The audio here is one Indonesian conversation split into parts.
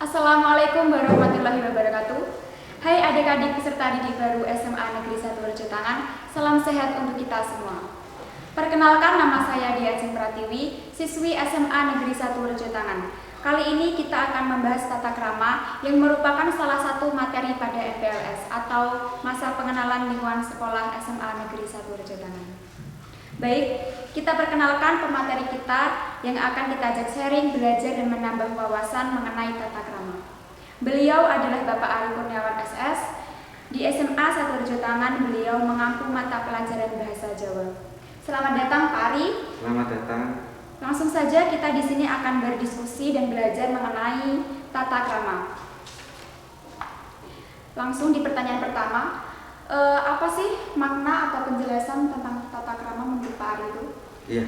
Assalamualaikum warahmatullahi wabarakatuh. Hai adik-adik peserta didik baru SMA Negeri 1 Rejotangan, salam sehat untuk kita semua. Perkenalkan, nama saya Diajeng Pratiwi, siswi SMA Negeri 1 Rejotangan. Kali ini kita akan membahas tata krama yang merupakan salah satu materi pada MPLS atau masa pengenalan lingkungan sekolah SMA Negeri 1 Rejotangan. Baik, kita perkenalkan pemateri kita yang akan kita ajak sharing, belajar, dan menambah wawasan mengenai tata krama. Beliau adalah Bapak Ari Kurniawan SS. Di SMA 1 Rejotangan beliau mengampu mata pelajaran Bahasa Jawa. Selamat datang Pak Ari. Selamat datang. Langsung saja kita di sini akan berdiskusi dan belajar mengenai tata krama. Langsung di pertanyaan pertama. Apa sih makna atau penjelasan tentang tata krama menurut Pak Ari itu? Iya,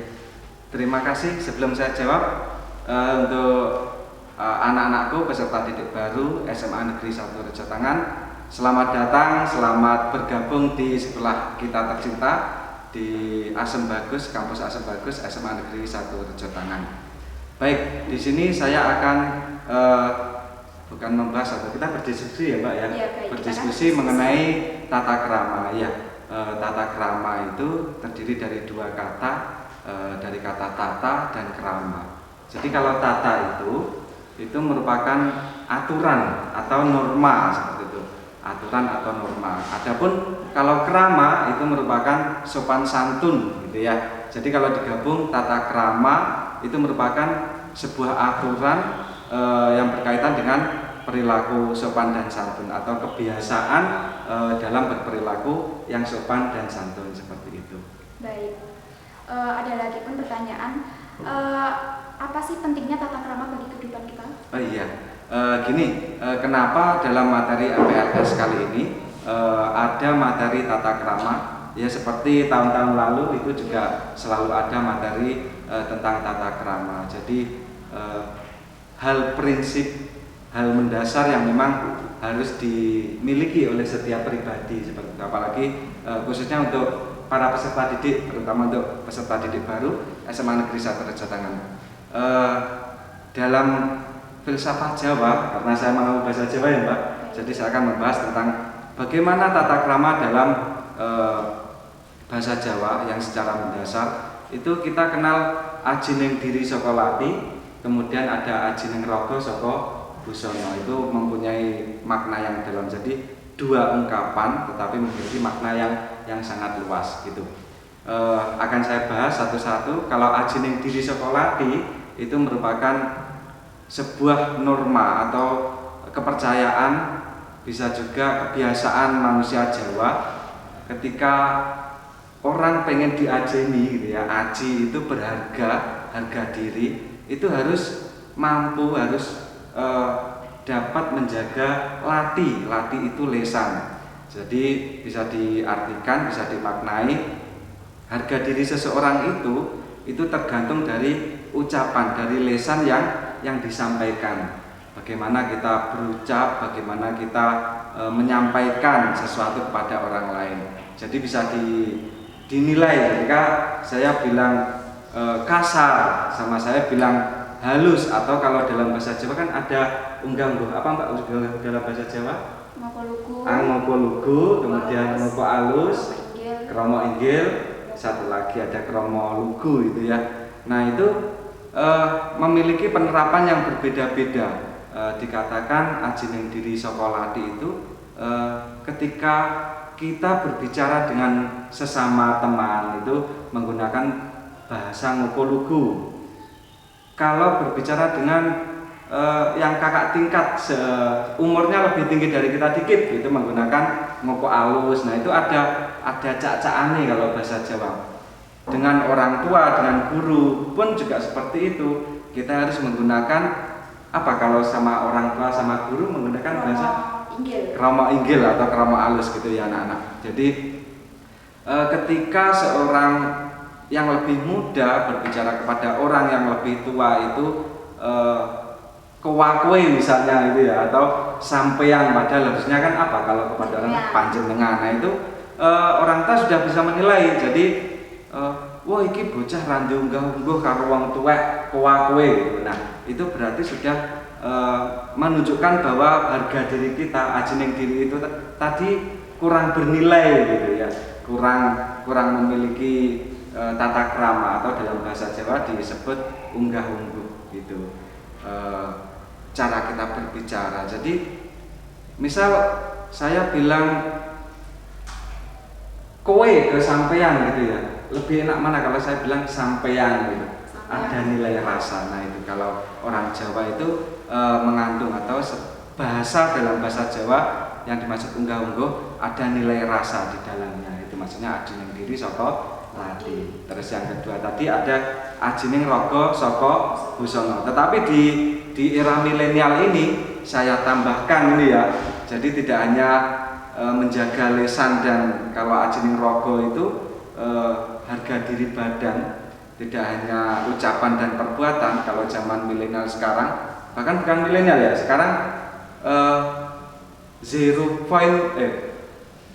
terima kasih. Sebelum saya jawab, untuk anak-anakku peserta didik baru SMA Negeri 1 Rejotangan, selamat datang, selamat bergabung di sekolah kita tercinta di Asem Bagus, kampus Asem Bagus SMA Negeri 1 Rejotangan. Baik, di sini saya akan bukan membahas atau kita berdiskusi ya Mbak ya, berdiskusi mengenai tata krama ya. Tata krama itu terdiri dari dua kata, dari kata tata dan krama. Jadi kalau tata itu merupakan aturan atau norma seperti itu, aturan atau norma. Adapun kalau krama itu merupakan sopan santun gitu ya. Jadi kalau digabung tata krama itu merupakan sebuah aturan yang berkaitan dengan perilaku sopan dan santun atau kebiasaan dalam berperilaku yang sopan dan santun seperti itu. Baik, ada lagi pun pertanyaan, apa sih pentingnya tata krama bagi kehidupan kita? Oh iya, kenapa dalam materi MPLS kali ini ada materi tata krama? Ya seperti tahun-tahun lalu itu juga selalu ada materi tentang tata krama. Jadi hal prinsip, hal mendasar yang memang harus dimiliki oleh setiap pribadi seperti itu. Apalagi khususnya untuk para peserta didik, terutama untuk peserta didik baru SMA Negeri 1 Rejotangan. Dalam filsafat Jawa, karena saya mengambil bahasa Jawa ya Mbak, jadi saya akan membahas tentang bagaimana tata krama dalam bahasa Jawa yang secara mendasar. Itu kita kenal aji ning diri saka lati, kemudian ada aji ning raga saka busana. Itu mempunyai makna yang dalam. Jadi dua ungkapan tetapi memiliki makna yang sangat luas gitu. Akan saya bahas satu-satu. Kalau aji ning diri saka lati itu merupakan sebuah norma atau kepercayaan, bisa juga kebiasaan manusia Jawa ketika orang pengen diajeni gitu ya. Aji itu berharga, harga diri, itu harus mampu, harus dapat menjaga lati. Lati itu lesan. Jadi bisa diartikan, bisa dimaknai harga diri seseorang itu tergantung dari ucapan, dari lesan yang disampaikan. Bagaimana kita berucap, bagaimana kita menyampaikan sesuatu kepada orang lain. Jadi bisa dinilai ketika saya bilang kasar sama saya bilang halus, atau kalau dalam bahasa Jawa kan ada unggang-ungguh, apa Mbak dalam bahasa Jawa? Ngoko lugu, kemudian ngoko alus, kromo inggil, satu lagi ada kromo lugu itu ya. Nah itu memiliki penerapan yang berbeda-beda. Dikatakan aji ning diri saka lati itu ketika kita berbicara dengan sesama teman itu menggunakan bahasa ngoko lugu. Kalau berbicara dengan yang kakak tingkat umurnya lebih tinggi dari kita dikit itu menggunakan ngoko alus. Nah itu ada cak-cakane kalau bahasa Jawa. Dengan orang tua, dengan guru pun juga seperti itu. Kita harus menggunakan apa kalau sama orang tua sama guru menggunakan bahasa kromo inggil atau kromo alus gitu ya anak-anak. Jadi ketika seorang yang lebih muda berbicara kepada orang yang lebih tua itu kewakwe misalnya itu ya, atau sampean, padahal harusnya kan apa kalau kepada orang panjenengan. Nah itu orang tua sudah bisa menilai. Jadi wah iki bocah randu unggah-ungguh karo wong tuwek kewakwe. Nah itu berarti sudah menunjukkan bahwa harga diri kita, ajining diri itu tadi kurang bernilai gitu ya, kurang memiliki tata krama, atau dalam bahasa Jawa disebut unggah-ungguh gitu. Cara kita berbicara. Jadi misal saya bilang kowe ke sampean gitu ya, lebih enak mana kalau saya bilang sampean gitu, ada nilai rasa. Nah itu kalau orang Jawa itu mengandung, atau bahasa dalam bahasa Jawa yang dimaksud unggah-ungguh ada nilai rasa di dalamnya. Itu maksudnya ajining diri saka lati. Terus yang kedua tadi ada ajining raga saka busana. Tetapi di era milenial ini saya tambahkan ini ya. Jadi tidak hanya menjaga lesan, dan kalau ajining raga itu harga diri badan, tidak hanya ucapan dan perbuatan. Kalau zaman milenial sekarang, bahkan bukan milenial ya, sekarang 0.0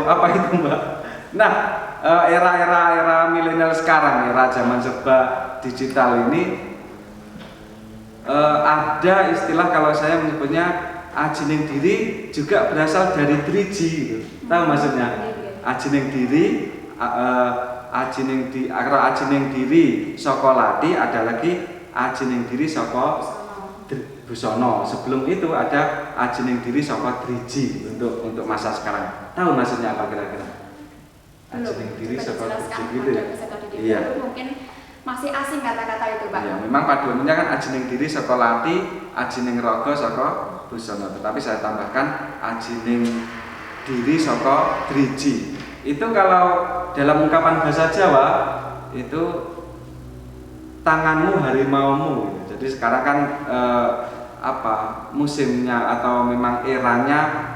apa itu Mbak? Nah, era milenial sekarang, era zaman serba digital ini, ada istilah kalau saya menyebutnya ajining diri juga berasal dari 3G gitu. Tahu maksudnya? Ajining diri, ajining diri saka lati, ada lagi ajining diri saka busana. Sebelum itu ada ajining diri saka 3G untuk masa sekarang. Tahu maksudnya apa kira-kira? Ajining diri saka 3G gitu ya? Iya. Mungkin masih asing kata-kata itu, Pak. Ya, memang pada umumnya kan ajining diri saka lati, ajining raga saka busana. Tetapi saya tambahkan ajining diri saka 3G. Itu kalau dalam ungkapan bahasa Jawa itu tanganmu harimaumu. Jadi sekarang kan musimnya atau memang eranya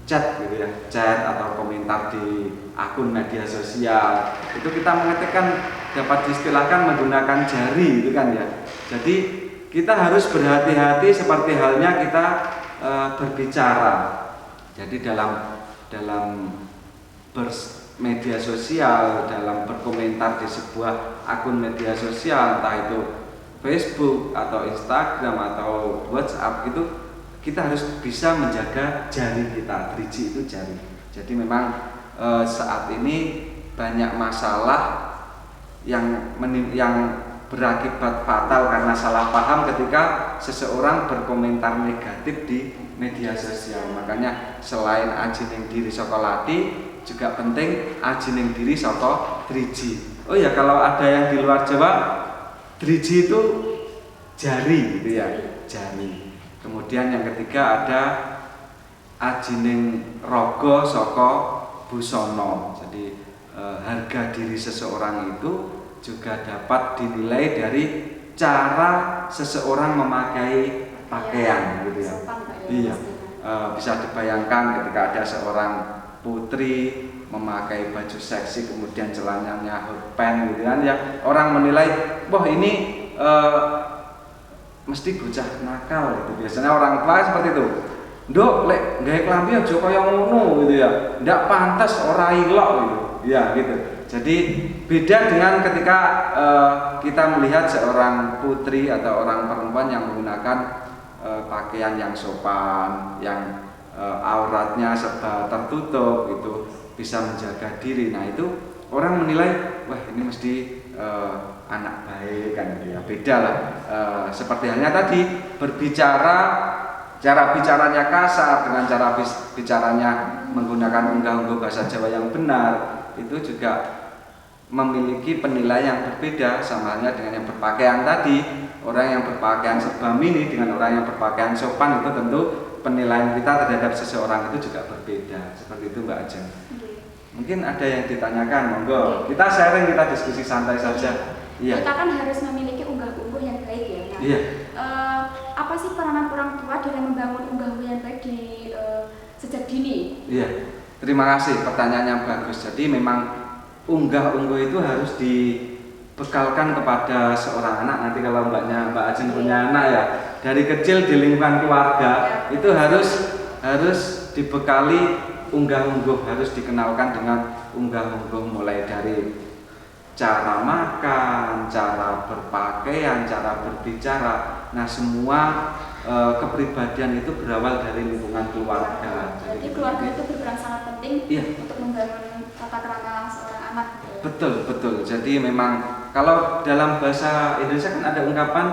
chat gitu ya, chat atau komentar di akun media sosial. Itu kita mengetikkan dapat diistilahkan menggunakan jari itu kan ya. Jadi kita harus berhati-hati seperti halnya kita berbicara. Jadi dalam bermedia sosial, dalam berkomentar di sebuah akun media sosial, entah itu Facebook atau Instagram atau WhatsApp, itu kita harus bisa menjaga jari kita. 3G itu jari. Jadi memang saat ini banyak masalah yang berakibat fatal karena salah paham ketika seseorang berkomentar negatif di media sosial. Makanya selain ajining diri saka lati, juga penting ajining diri saka 3G. Oh ya, kalau ada yang di luar Jawa, 3G itu jari gitu ya, jari. Kemudian yang ketiga ada ajining raga saka busana. Jadi harga diri seseorang itu juga dapat dinilai dari cara seseorang memakai pakaian gitu ya. Iya. Bisa dibayangkan ketika ada seorang putri memakai baju seksi kemudian celananya hot pants gitu kan ya, orang menilai, wah ini mesti bocah nakal gitu. Biasanya orang tua seperti itu. Nduk, lek gawe klambi aja kaya ngono gitu ya. Ndak pantas, ora ilok gitu. Ya gitu. Jadi beda dengan ketika kita melihat seorang putri atau orang perempuan yang menggunakan pakaian yang sopan, yang auratnya serba tertutup, itu bisa menjaga diri. Nah itu orang menilai, wah ini mesti anak baik kan gitu ya. Beda lah. Seperti halnya tadi berbicara, cara bicaranya kasar dengan cara bicaranya menggunakan unggah-ungguh bahasa Jawa yang benar, itu juga memiliki penilaian yang berbeda. Sama halnya dengan yang berpakaian tadi. Orang yang berpakaian serba mini dengan orang yang berpakaian sopan, itu tentu penilaian kita terhadap seseorang itu juga berbeda. Seperti itu Mbak Ajeng. Mungkin ada yang ditanyakan, monggo. Kita sharing, kita diskusi santai saja. Iya. Kita kan harus memiliki unggah-ungguh yang baik ya. Nah, iya. Apa sih peranan orang tua dalam membangun unggah-ungguh yang baik di sejak dini? Iya. Terima kasih, pertanyaan yang bagus. Jadi memang unggah-ungguh itu harus dibekalkan kepada seorang anak. Nanti kalau Mbak Ajeng punya anak ya, dari kecil di lingkungan keluarga itu harus dibekali unggah-ungguh, harus dikenalkan dengan unggah-ungguh mulai dari cara makan, cara berpakaian, cara berbicara. Nah semua kepribadian itu berawal dari lingkungan keluarga. Jadi keluarga itu berperan sangat penting iya, untuk membangun tata krama seorang anak. betul betul. Jadi memang kalau dalam bahasa Indonesia kan ada ungkapan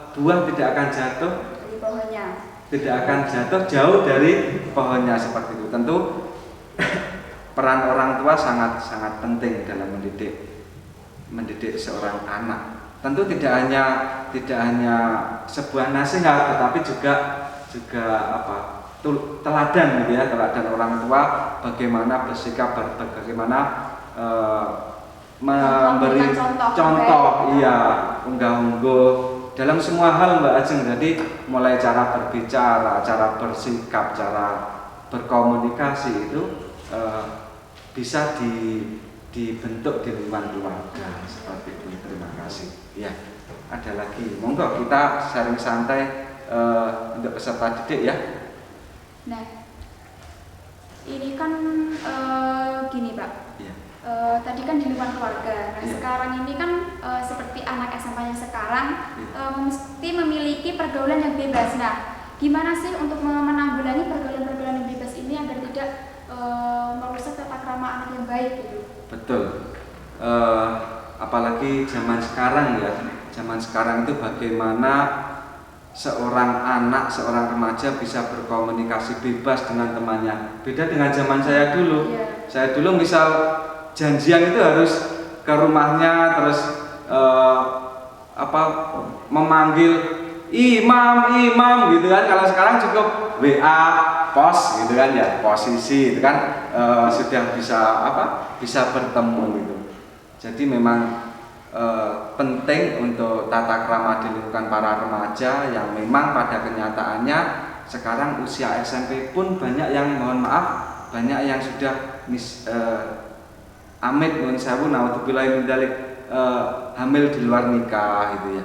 buah tidak akan jatuh Dari pohonnya. tidak akan jatuh jauh dari pohonnya, seperti itu. Tentu peran orang tua sangat sangat penting dalam mendidik seorang anak. Tentu tidak hanya sebuah nasihat, tetapi juga teladan gitu ya, teladan orang tua bagaimana bersikap, bagaimana memberi contoh, iya, unggah-ungguh dalam semua hal Mbak Ajeng. Jadi mulai cara berbicara, cara bersikap, cara berkomunikasi itu bisa dibentuk di lingkungan keluarga, seperti itu. Terima kasih. Ya, ada lagi. Monggo kita sharing santai untuk peserta didik ya. Nah, ini kan gini Pak. Ya. Tadi kan di lingkungan keluarga. Nah, ya. Sekarang ini kan seperti anak SMA yang sekarang mesti memiliki pergaulan yang bebas. Nah, gimana sih untuk menanggulangi pergaulan-pergaulan yang bebas ini agar tidak merusak tata krama anak yang baik gitu? Betul. Apalagi zaman sekarang ya. Zaman sekarang itu bagaimana seorang anak, seorang remaja bisa berkomunikasi bebas dengan temannya. Beda dengan zaman saya dulu. Yeah. Saya dulu misal janjian itu harus ke rumahnya, terus memanggil imam gitu kan. Kalau sekarang cukup WA, pos gitu kan ya, posisi itu kan sudah bisa bertemu gitu. Jadi memang penting untuk tata krama di lingkungan para remaja yang memang pada kenyataannya sekarang usia SMP pun banyak yang, mohon maaf, banyak yang sudah amit nuwun sewu naudzubillah min dzalik, hamil di luar nikah gitu ya.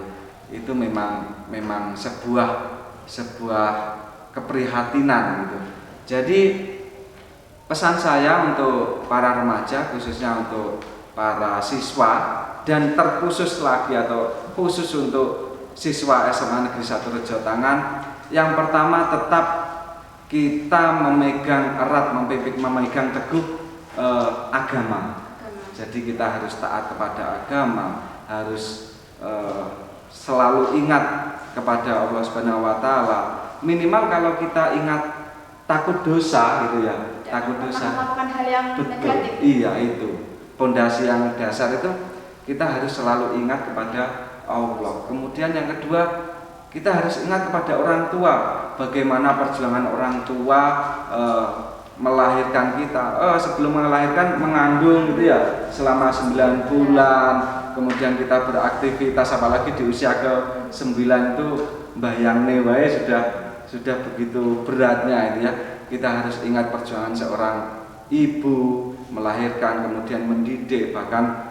Itu memang sebuah keprihatinan gitu. Jadi pesan saya untuk para remaja, khususnya untuk para siswa, dan terkhusus lagi atau khusus untuk siswa SMA Negeri 1 Rejo Tangan, yang pertama tetap kita memegang erat, memegang teguh agama. Jadi kita harus taat kepada agama, harus selalu ingat kepada Allah Subhanahu wa taala. Minimal kalau kita ingat takut dosa gitu ya, takut dosa. Melakukan hal yang negatif. Iya, itu. Pondasi yang dasar itu kita harus selalu ingat kepada Allah. Kemudian yang kedua, kita harus ingat kepada orang tua. Bagaimana perjuangan orang tua melahirkan kita. Sebelum melahirkan mengandung gitu ya, selama 9 bulan. Kemudian kita beraktivitas, apalagi di usia ke-9 itu bayangne wae sudah begitu beratnya ini ya. Kita harus ingat perjuangan seorang ibu melahirkan, kemudian mendidik, bahkan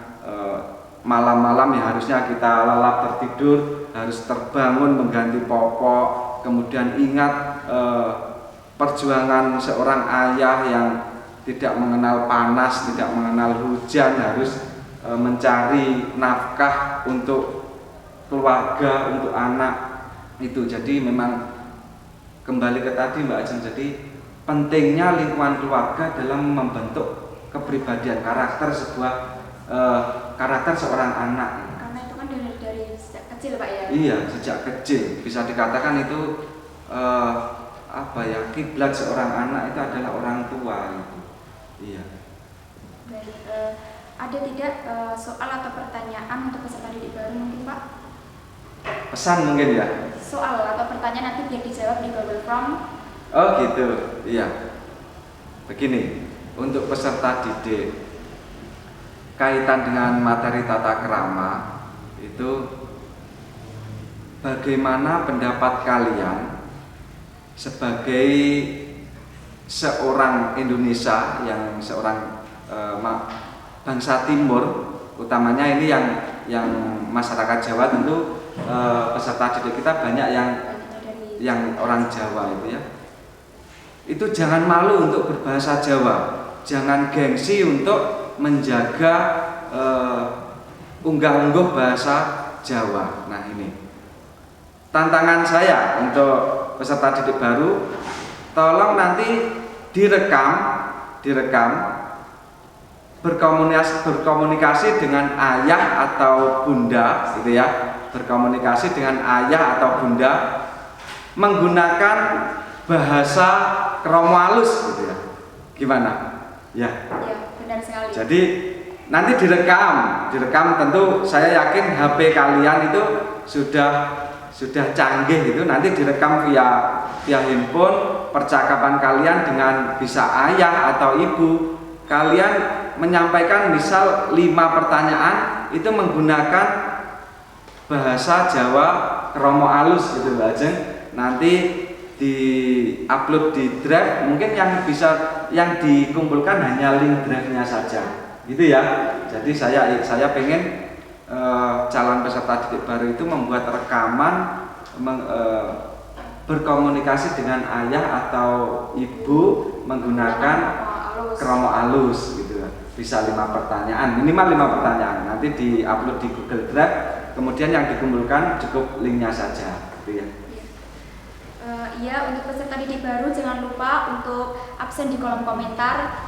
malam-malam yang harusnya kita lelap tertidur harus terbangun mengganti popok. Kemudian ingat perjuangan seorang ayah yang tidak mengenal panas, tidak mengenal hujan, harus mencari nafkah untuk keluarga, untuk anak itu. Jadi memang kembali ke tadi Mbak Ajeng, jadi pentingnya lingkungan keluarga dalam membentuk kepribadian, karakter seorang anak. Karena itu kan dari sejak kecil Pak ya. Iya, sejak kecil bisa dikatakan itu kiblat seorang anak itu adalah orang tua itu. Iya. Baik, ada tidak soal atau pertanyaan untuk peserta didik baru mungkin Pak? Pesan mungkin ya. Soal atau pertanyaan nanti biar dijawab di Google Form. Oh gitu, iya. Begini, untuk peserta didik, kaitan dengan materi tata krama itu, bagaimana pendapat kalian sebagai seorang Indonesia, yang seorang bangsa Timur, utamanya ini yang masyarakat Jawa, tentu peserta didik kita banyak yang orang Jawa itu ya. Itu jangan malu untuk berbahasa Jawa, jangan gengsi untuk menjaga unggah-ungguh bahasa Jawa. Nah ini tantangan saya untuk peserta didik baru, tolong nanti direkam berkomunikasi dengan ayah atau bunda gitu ya, berkomunikasi dengan ayah atau bunda menggunakan bahasa kromo halus gitu ya. Gimana? Ya. Ya, benar sekali. Jadi nanti direkam tentu saya yakin HP kalian itu sudah canggih gitu, nanti direkam via handphone percakapan kalian dengan bisa ayah atau ibu. Kalian menyampaikan misal 5 pertanyaan itu menggunakan bahasa Jawa kromo halus gitu Mbak Ajeng. Nanti di-upload di drive, mungkin yang dikumpulkan hanya link drive-nya saja. Gitu ya. Jadi saya pengen calon peserta didik baru itu membuat rekaman berkomunikasi dengan ayah atau ibu menggunakan kromo halus gitu. Bisa 5 pertanyaan, minimal 5 pertanyaan. Nanti di-upload di Google Drive, kemudian yang dikumpulkan cukup linknya saja gitu ya. Iya, untuk peserta didik baru jangan lupa untuk absen di kolom komentar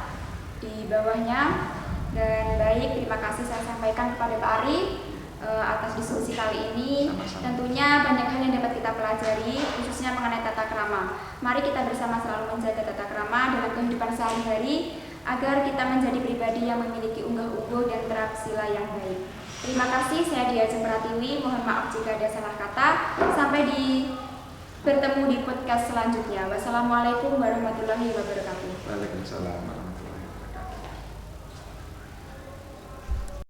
di bawahnya. Dan baik, terima kasih saya sampaikan kepada Pak Ari atas diskusi kali ini. Sama-sama. Tentunya banyak hal yang dapat kita pelajari, khususnya mengenai tata krama. Mari kita bersama selalu menjaga tata krama dalam kehidupan sehari-hari agar kita menjadi pribadi yang memiliki unggah-ungguh dan teraksila yang baik. Terima kasih, saya Dia Ajeng Pratiwi. Mohon maaf jika ada salah kata. Sampai bertemu di podcast selanjutnya. Wassalamualaikum warahmatullahi wabarakatuh. Waalaikumsalam.